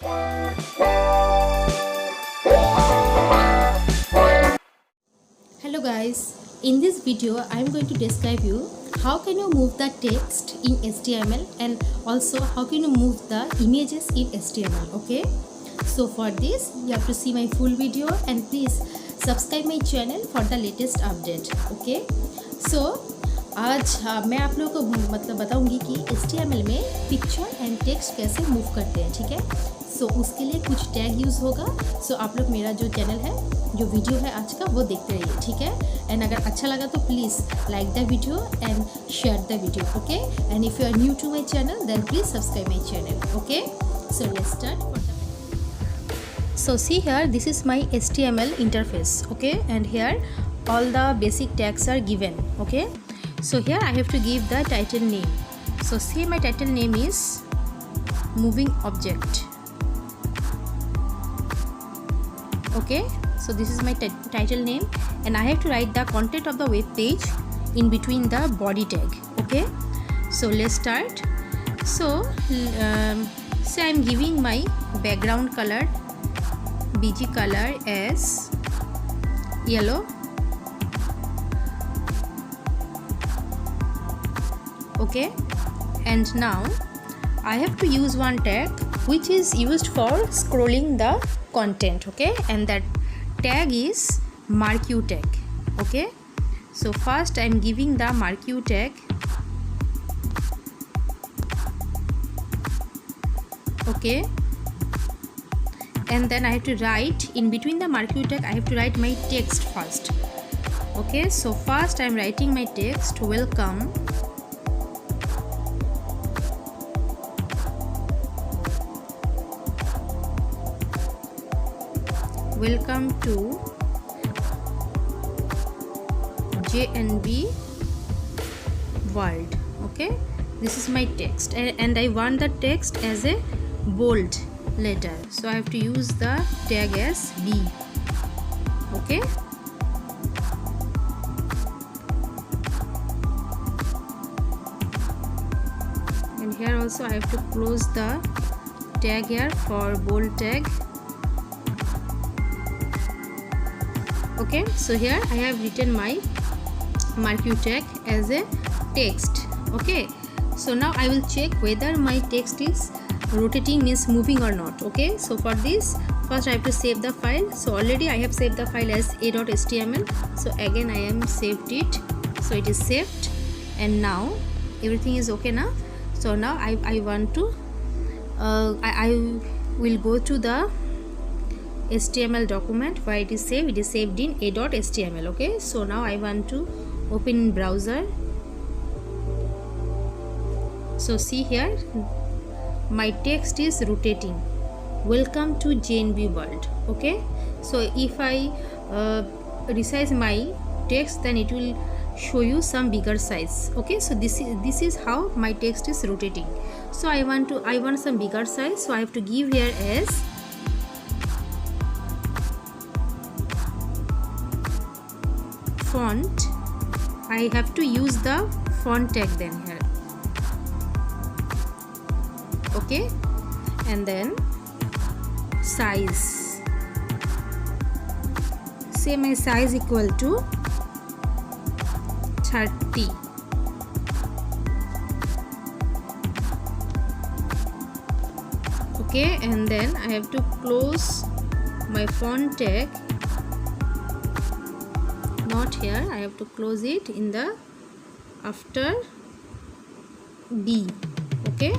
Hello guys, in this video I am going to describe you how can you move the text in HTML and also how can you move the images in HTML. Okay, so for this you have to see my full video and please subscribe my channel for the latest update. Okay, so आज मैं आप लोगों को मतलब बताऊंगी कि HTML में picture and text कैसे मूव करते हैं. ठीक है, सो उसके लिए कुछ टैग यूज़ होगा. सो आप लोग मेरा जो चैनल है, जो वीडियो है आज का, वो देखते रहिए. ठीक है, एंड अगर अच्छा लगा तो please like the video and share the video. Okay, and if you are new to my channel then please subscribe my channel. Okay, so let's start. So see here, this is my HTML interface. Okay, and here all the basic tags are given. Okay, so here I have to give the title name. So see, my title name is moving object. Okay, so this is my title name and I have to write the content of the web page in between the body tag. Okay, so let's start. So say I'm giving my background color BG color as yellow. Okay, and now I have to use one tag which is used for scrolling the content. Okay, and that tag is marquee tag. Okay, so first I am giving the marquee tag. Okay, and then I have to write in between the marquee tag, I have to write my text first. Okay, so first I am writing my text, welcome to JNB world. Okay, this is my text and I want the text as a bold letter, so I have to use the tag as B. Okay, and here also I have to close the tag here for bold tag. Okay, so here I have written my marquee tag as a text. Okay, so now I will check whether my text is rotating, means moving or not. Okay, so for this first I have to save the file. So already I have saved the file as a.html, so again I am saved it, so it is saved and now everything is okay now. So now I want to I will go to the HTML document where it is saved. It is saved in a.html. Okay, so now I want to open in browser. So see here, my text is rotating, welcome to JNB world. Okay, so if I resize my text, then it will show you some bigger size. Okay, so this is how my text is rotating. So I want some bigger size, so I have to give here as font. I have to use the font tag then here. Okay, and then size, say my size equal to 30. Okay, and then I have to close my font tag, not here, I have to close it in the after B. Okay,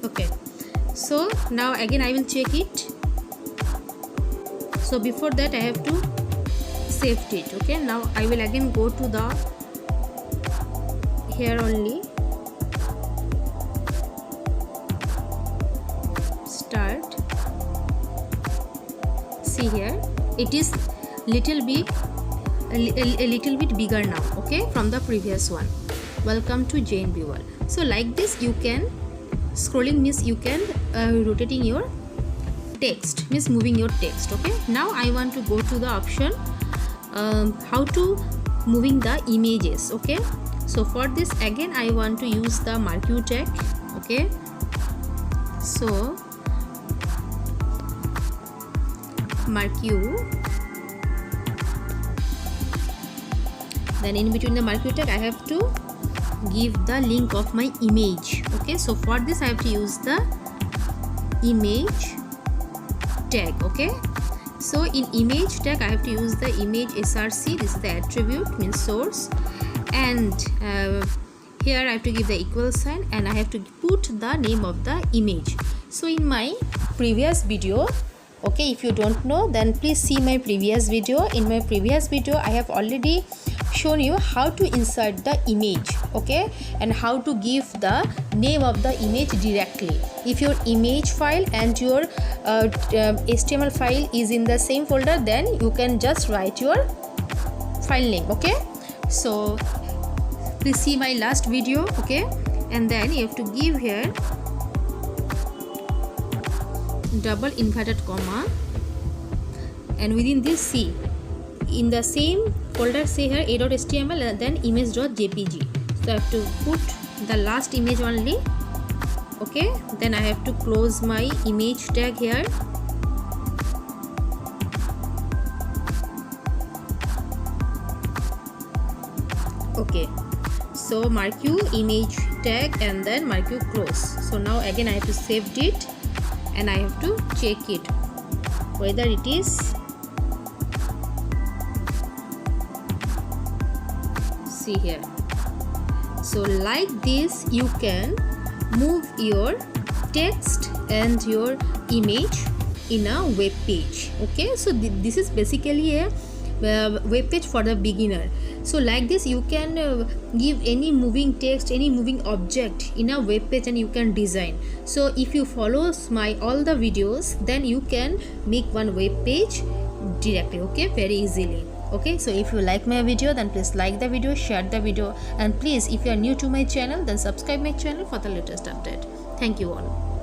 okay, so now again I will check it. So before that I have to save it. Okay, now I will again go to the here only start. See here, it is a little bit bigger now. Okay, from the previous one. Welcome to JNB world. So like this you can scrolling means you can rotating your text, means moving your text. Okay, now I want to go to the option how to moving the images. Okay, so for this again I want to use the marquee tag. Okay, so marquee, then in between the marquee tag I have to give the link of my image. Okay, so for this I have to use the image tag. Okay, so in image tag I have to use the image src. This is the attribute, means source, and here I have to give the equal sign and I have to put the name of the image. So in my previous video, okay, if you don't know then please see my previous video. In my previous video I have already shown you how to insert the image, okay, and how to give the name of the image directly. If your image file and your HTML file is in the same folder, then you can just write your file name. Okay, so please see my last video. Okay, and then you have to give here double inverted comma, and within this C, in the same folder, say here a.html and then image.jpg. So I have to put the last image only. Okay, then I have to close my image tag here. Okay, so marquee image tag and then marquee close. So now again I have to save it and I have to check it whether it is, see here. So like this you can move your text and your image in a web page. Okay, so this is basically a web page for the beginner. So like this you can give any moving text, any moving object in a web page and you can design. So if you follow my all the videos, then you can make one web page directly, okay, very easily. Okay, so if you like my video then please like the video, share the video, and please if you are new to my channel then subscribe my channel for the latest update. Thank you all.